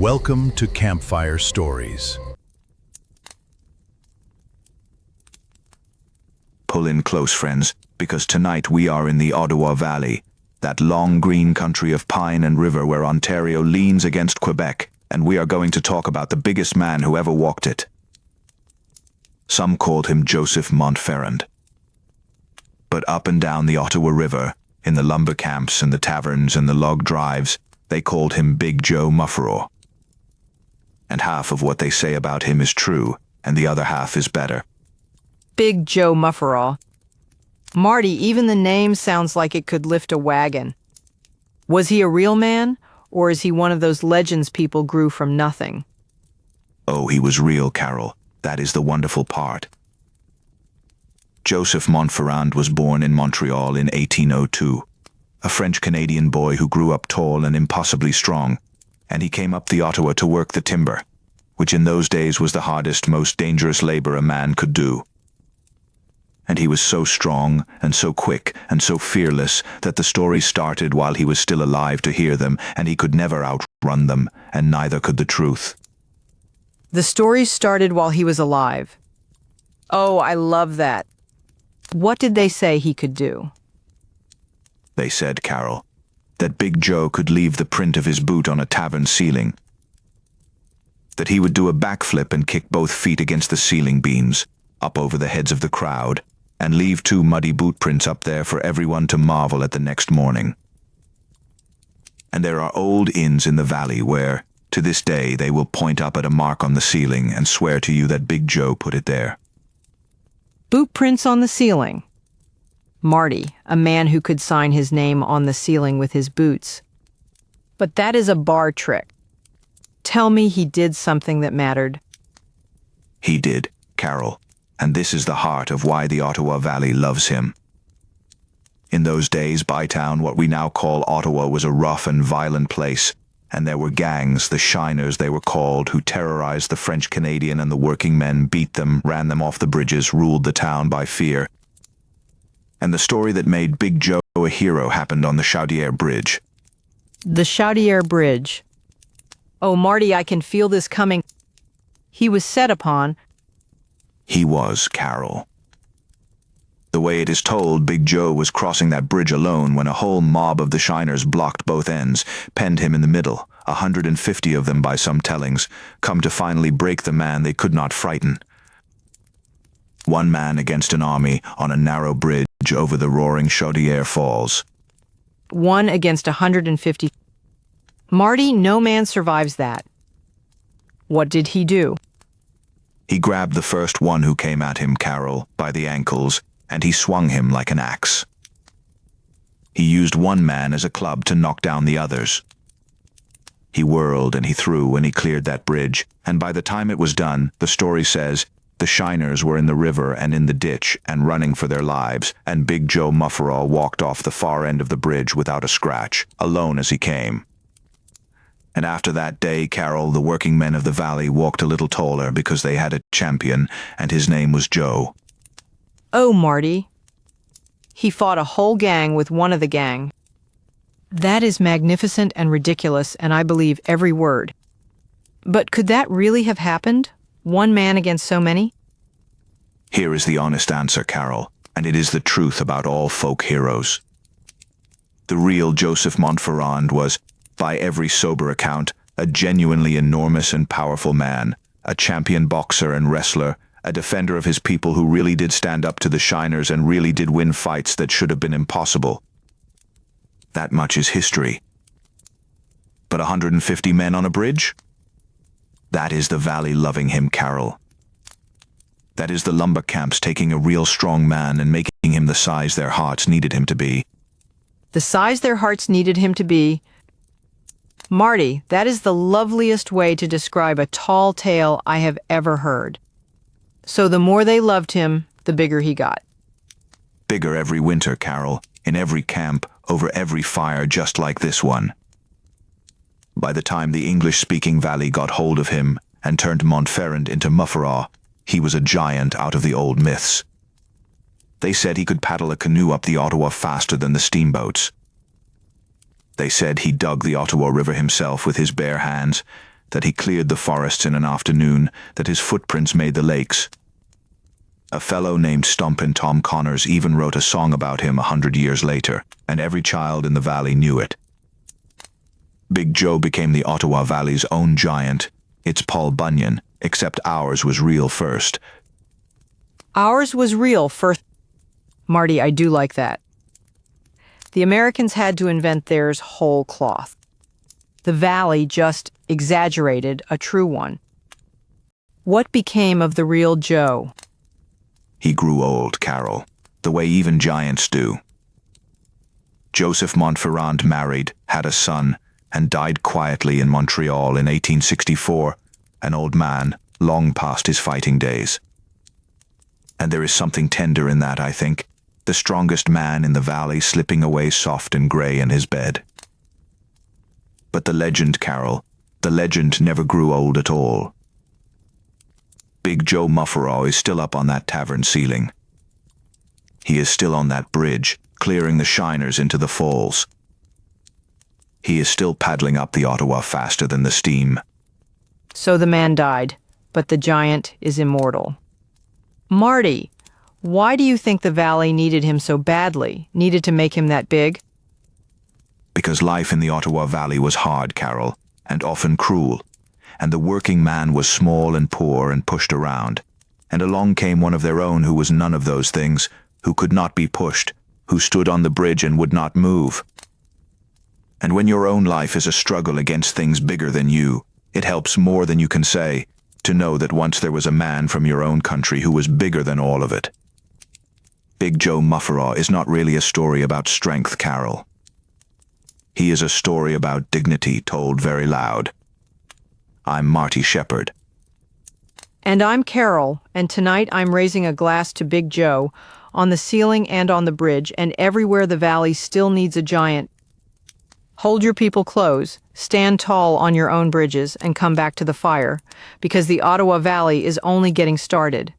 Welcome to Campfire Stories. Pull in close, friends, because tonight we are in the Ottawa Valley, that long green country of pine and river where Ontario leans against Quebec, and we are going to talk about the biggest man who ever walked it. Some called him Joseph Montferrand. But up and down the Ottawa River, in the lumber camps and the taverns and the log drives, they called him Big Joe Mufferaw. And half of what they say about him is true, and the other half is better. Big Joe Mufferaw. Marty, even the name sounds like it could lift a wagon. Was he a real man, or is he one of those legends people grew from nothing? Oh, he was real, Carol. That is the wonderful part. Joseph Montferrand was born in Montreal in 1802, a French-Canadian boy who grew up tall and impossibly strong, and he came up the Ottawa to work the timber, which in those days was the hardest, most dangerous labor a man could do. And he was so strong and so quick and so fearless that the stories started while he was still alive to hear them, and he could never outrun them, and neither could the truth. The stories started while he was alive. Oh, I love that. What did they say he could do? They said, Carol, that Big Joe could leave the print of his boot on a tavern ceiling, that he would do a backflip and kick both feet against the ceiling beams, up over the heads of the crowd, and leave 2 muddy boot prints up there for everyone to marvel at the next morning. And there are old inns in the valley where, to this day, they will point up at a mark on the ceiling and swear to you that Big Joe put it there. Boot prints on the ceiling. Marty, a man who could sign his name on the ceiling with his boots. But that is a bar trick. Tell me he did something that mattered. He did, Carol, and this is the heart of why the Ottawa Valley loves him. In those days, Bytown, what we now call Ottawa, was a rough and violent place, and there were gangs, the shiners they were called, who terrorized the French-Canadian and the working men, beat them, ran them off the bridges, ruled the town by fear. And the story that made Big Joe a hero happened on the Chaudière Bridge. The Chaudière Bridge. Oh, Marty, I can feel this coming. He was set upon. He was, Carol. The way it is told, Big Joe was crossing that bridge alone when a whole mob of the shiners blocked both ends, penned him in the middle, 150 of them by some tellings, come to finally break the man they could not frighten. One man against an army on a narrow bridge over the roaring Chaudière Falls. 1 against 150. Marty, no man survives that. What did he do? He grabbed the first one who came at him, Carol, by the ankles, and he swung him like an axe. He used one man as a club to knock down the others. He whirled and he threw and he cleared that bridge, and by the time it was done, the story says, the shiners were in the river and in the ditch and running for their lives, and Big Joe Mufferaw walked off the far end of the bridge without a scratch, alone as he came. And after that day, Carol, the working men of the valley walked a little taller because they had a champion, and his name was Joe. Oh, Marty. He fought a whole gang with one of the gang. That is magnificent and ridiculous, and I believe every word. But could that really have happened? One man against so many? Here is the honest answer, Carol, and it is the truth about all folk heroes. The real Joseph Montferrand was, by every sober account, a genuinely enormous and powerful man, a champion boxer and wrestler, a defender of his people who really did stand up to the shiners and really did win fights that should have been impossible. That much is history. But 150 men on a bridge? That is the valley loving him, Carol. That is the lumber camps taking a real strong man and making him the size their hearts needed him to be. The size their hearts needed him to be. Marty, that is the loveliest way to describe a tall tale I have ever heard. So the more they loved him, the bigger he got. Bigger every winter, Carol, in every camp, over every fire, just like this one. By the time the English-speaking valley got hold of him and turned Montferrand into Mufferaw, he was a giant out of the old myths. They said he could paddle a canoe up the Ottawa faster than the steamboats. They said he dug the Ottawa River himself with his bare hands, that he cleared the forests in an afternoon, that his footprints made the lakes. A fellow named Stumpin' Tom Connors even wrote a song about him 100 years later, and every child in the valley knew it. Big Joe became the Ottawa Valley's own giant. It's Paul Bunyan, except ours was real first. Ours was real first. Marty, I do like that. The Americans had to invent theirs whole cloth. The valley just exaggerated a true one. What became of the real Joe? He grew old, Carol, the way even giants do. Joseph Montferrand married, had a son, and died quietly in Montreal in 1864, an old man, long past his fighting days. And there is something tender in that, I think, the strongest man in the valley slipping away soft and grey in his bed. But the legend, Carol, the legend never grew old at all. Big Joe Mufferaw is still up on that tavern ceiling. He is still on that bridge, clearing the shiners into the falls. He is still paddling up the Ottawa faster than the steam. So the man died, but the giant is immortal. Marty, why do you think the valley needed him so badly, needed to make him that big? Because life in the Ottawa Valley was hard, Carol, and often cruel, and the working man was small and poor and pushed around, and along came one of their own who was none of those things, who could not be pushed, who stood on the bridge and would not move. And when your own life is a struggle against things bigger than you, it helps more than you can say to know that once there was a man from your own country who was bigger than all of it. Big Joe Mufferaw is not really a story about strength, Carol. He is a story about dignity told very loud. I'm Marty Shepherd. And I'm Carol, and tonight I'm raising a glass to Big Joe, on the ceiling and on the bridge, and everywhere the valley still needs a giant. Hold your people close, stand tall on your own bridges, and come back to the fire, because the Ottawa Valley is only getting started.